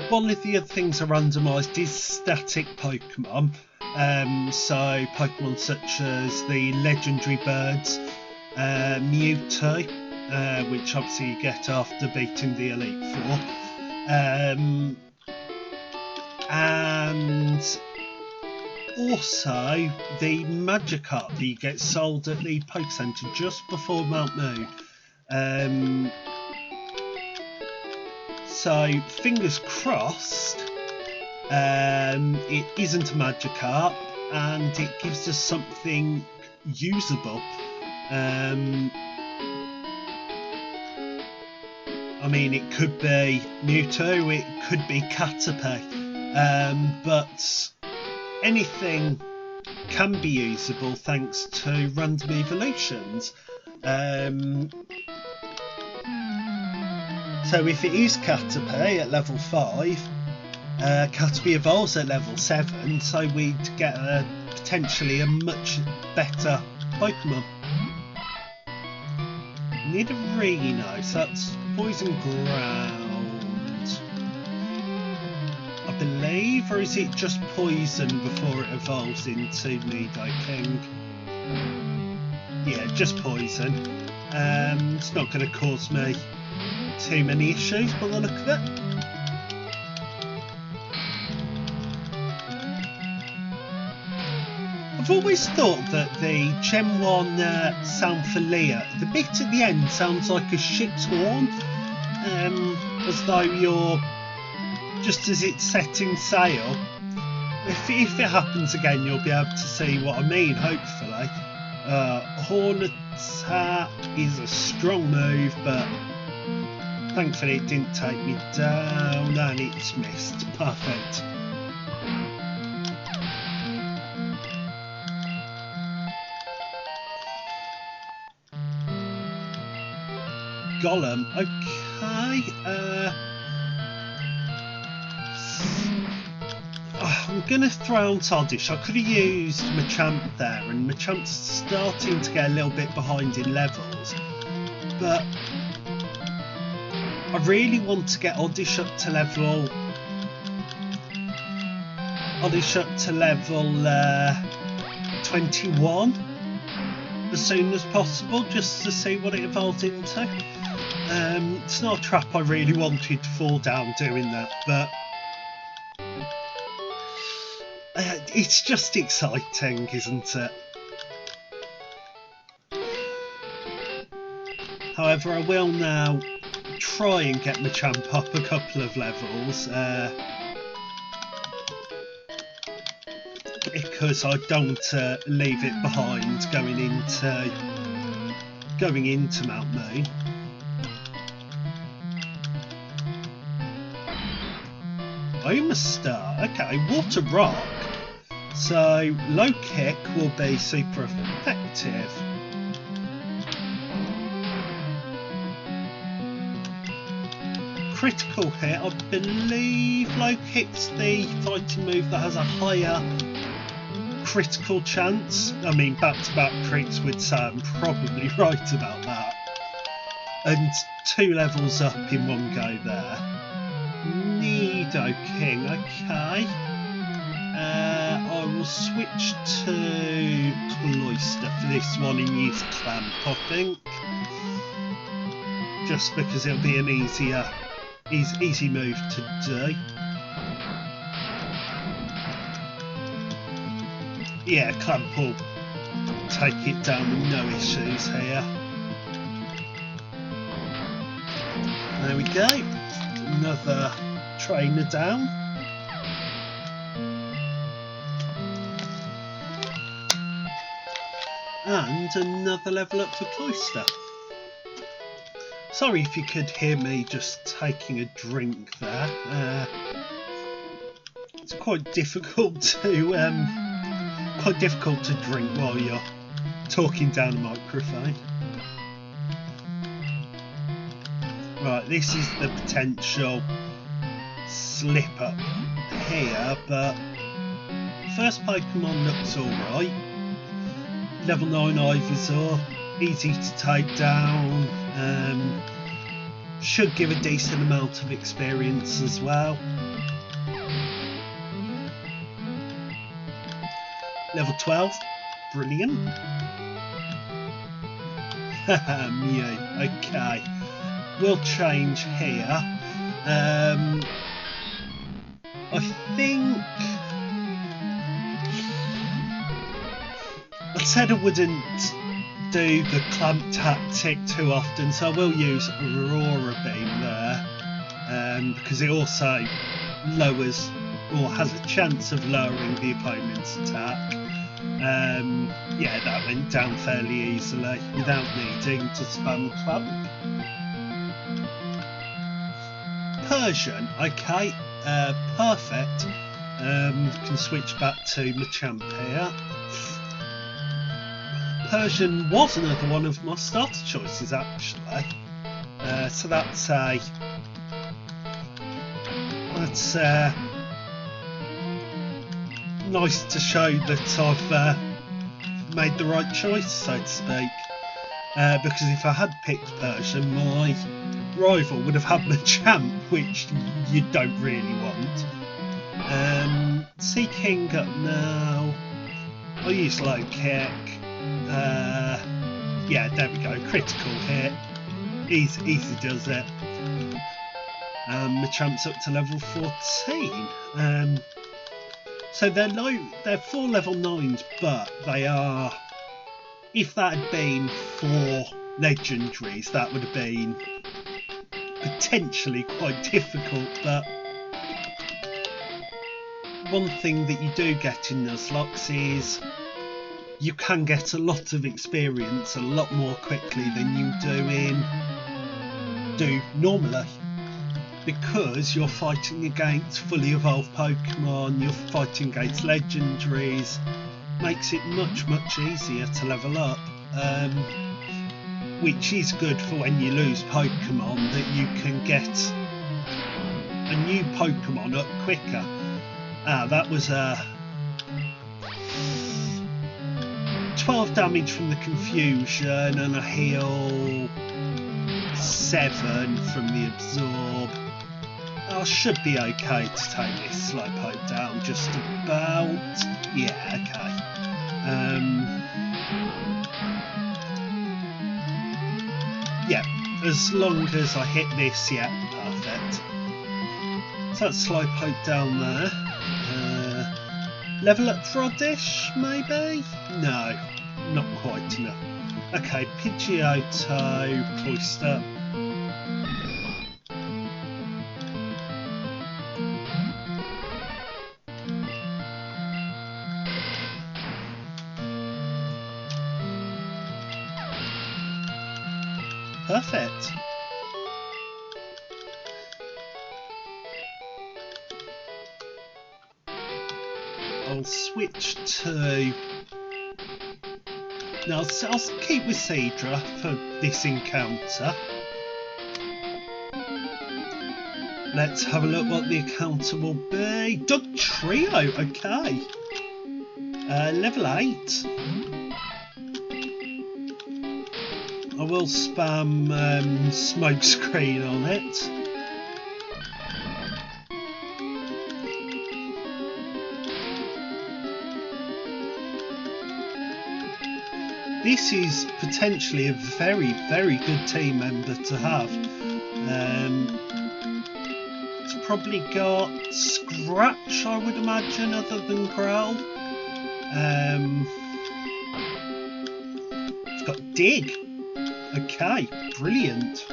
One of the other things are randomised is static Pokemon. So Pokemon such as the legendary birds, Mewtwo, which obviously you get after beating the Elite Four, and also the Magikarp that you get sold at the Poke Centre just before Mount Moon. So fingers crossed it isn't a Magikarp and it gives us something usable. I mean, it could be Mewtwo, it could be Caterpie, but anything can be usable thanks to random evolutions. So if it is Caterpie at level 5, Caterpie evolves at level 7, so we'd get potentially a much better Pokemon. Need a Reno, so that's Poison Ground, I believe, or is it just Poison before it evolves into Nidoking? Yeah, just Poison. It's not going to cause me too many issues by the look of it. I've always thought that the Gen 1 sound for Leah, the bit at the end sounds like a ship's horn, as though you're, just as it's setting sail. If it happens again, you'll be able to see what I mean, hopefully. Horn attack is a strong move, but thankfully it didn't take me down, and it's missed. Perfect. Golem, okay. I'm going to throw on Oddish. I could have used Machamp there, and Machamp's starting to get a little bit behind in levels, but I really want to get Oddish up to level 21 as soon as possible, just to see what it evolves into. It's not a trap I really wanted to fall down doing that, but it's just exciting, isn't it? However, I will now try and get Machamp up a couple of levels, because I don't want to leave it behind going into Mount Moon. I'm a star. Okay, Water Rock. So low kick will be super effective. Critical hit, I believe low kick's the fighting move that has a higher critical chance. I mean, back-to-back crits would say I'm probably right about that. And 2 levels up in one go there. Nidoking, okay. I will switch to Cloyster for this one and use Clamp, I think. Just because it'll be an easy move to do. Yeah, Clamp will take it down with no issues here. There we go. Another trainer down. And another level up for Cloyster. Sorry if you could hear me just taking a drink there. It's quite difficult to drink while you're talking down a microphone. Right, this is the potential slip up here, but first Pokemon looks alright. Level 9 Ivysaur, easy to take down, should give a decent amount of experience as well. Level 12, brilliant. Mew, okay. We'll change here. I think I said I wouldn't do the Clamp tactic too often, so I will use Aurora Beam there, because it also lowers, or has a chance of lowering the opponent's attack. Yeah, that went down fairly easily without needing to spam Clamp. Persian, okay, perfect. Can switch back to Machamp here. Persian was another one of my starter choices actually, so that's nice to show that I've made the right choice, so to speak, because if I had picked Persian, my rival would have had Machamp, which you don't really want. Seeking up now. I'll use low kick. Yeah, there we go. Critical hit. Easy does it. Machamp's up to level 14. So they're low, they're 4 level 9s, but they are, if that had been 4 legendaries, that would have been potentially quite difficult. But one thing that you do get in Nuzlocke is you can get a lot of experience a lot more quickly than you do normally, because you're fighting against fully evolved Pokemon, you're fighting against legendaries. Makes it much easier to level up, which is good for when you lose Pokemon, that you can get a new Pokemon up quicker. That was a 12 damage from the confusion and a heal 7 from the absorb. I should be okay to take this Slowpoke down, just about. Yeah, okay. Yeah, as long as I hit this, yeah, perfect. So that's Slowpoke down there. Level up for Oddish, maybe? No, not quite enough. Okay, Pidgeotto, Cloyster. Perfect. I'll switch to... Now I'll keep with Seadra for this encounter. Let's have a look what the encounter will be. Dog Trio, okay. Level 8. I will spam smoke screen on it. This is potentially a very good team member to have. It's probably got Scratch, I would imagine, other than Growl. It's got Dig. Okay, brilliant.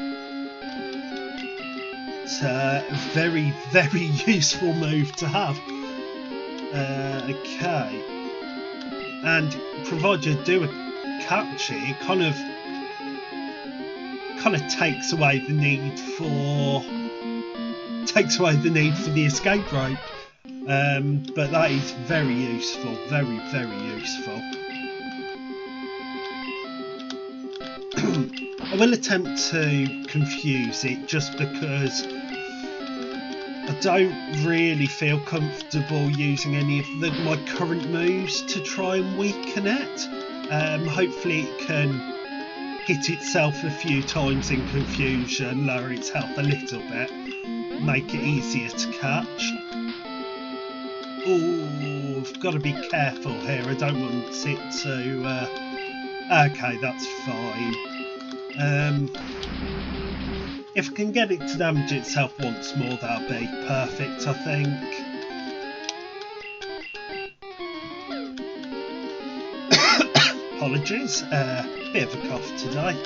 It's a very useful move to have. Okay, and provided you do a catch it, kind of takes away the need for the escape rope. But that is very useful, very useful. I will attempt to confuse it, just because I don't really feel comfortable using any of my current moves to try and weaken it. Hopefully it can hit itself a few times in confusion, lower its health a little bit, make it easier to catch. Oh, I've got to be careful here, I don't want it to... okay, that's fine. If I can get it to damage itself once more, that'll be perfect, I think. Apologies, bit of a cough today.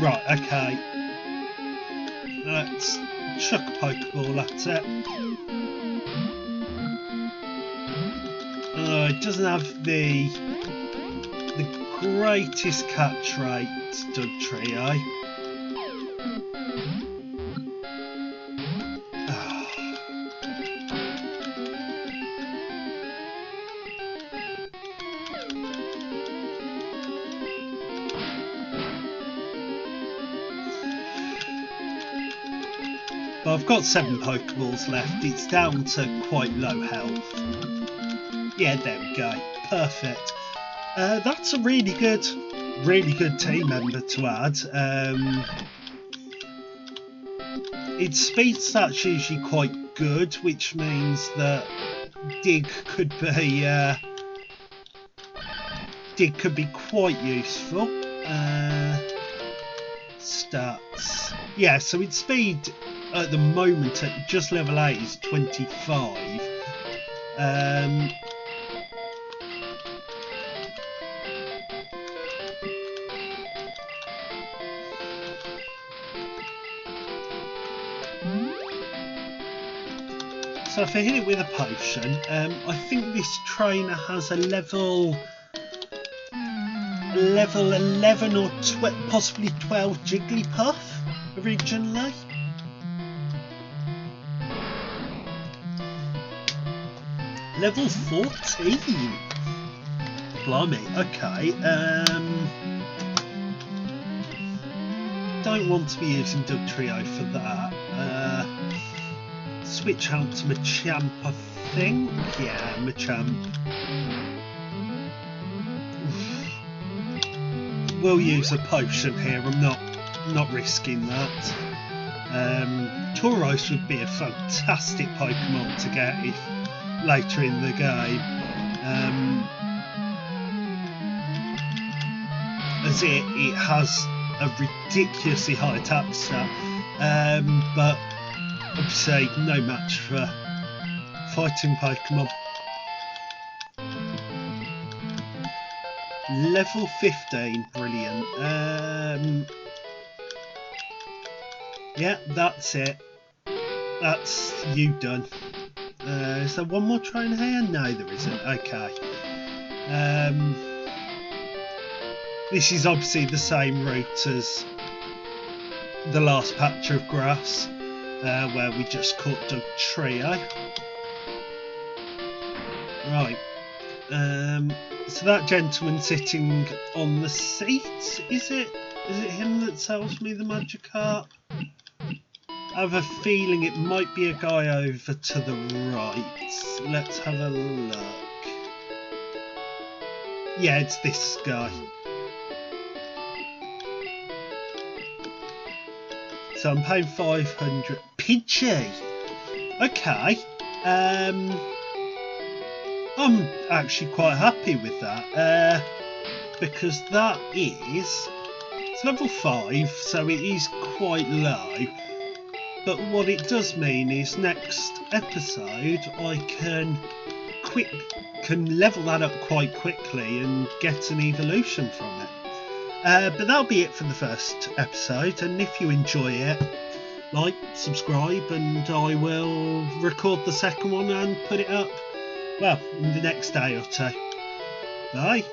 Right, okay. Let's chuck a Pokeball at it. It doesn't have the greatest catch rate, Stud Trio. But I've got 7 Pokeballs left. It's down to quite low health. Yeah, there we go. Perfect. That's a really good team member to add. Its speed stat's usually quite good, which means that Dig could be quite useful. Stats. Yeah, so its speed at the moment at just level 8 is 25. So if I hit it with a potion, I think this trainer has a level 11 or possibly 12 Jigglypuff originally. Level 14. Blimey. Okay. Don't want to be using Dugtrio for that. Switch out to Machamp, I think. Yeah, Machamp. We'll use a potion here. I'm not risking that. Tauros would be a fantastic Pokemon to get if later in the game. As it has a ridiculously high attack stat, but obviously no match for fighting Pokemon. Level 15, brilliant. Yeah, that's it. That's you done. Is there one more trainer here? No, there isn't. Okay. This is obviously the same route as the last patch of grass, where we just caught Dugtrio. Right. So that gentleman sitting on the seat, is it him that sells me the Magikarp? I have a feeling it might be a guy over to the right. Let's have a look. Yeah, it's this guy. So I'm paying 500. Pidgey! Okay. I'm actually quite happy with that. Because that is... It's level 5, so it is quite low. But what it does mean is next episode I can level that up quite quickly and get an evolution from it. But that'll be it for the first episode, and if you enjoy it, like, subscribe, and I will record the second one and put it up, well, in the next day or two. Bye.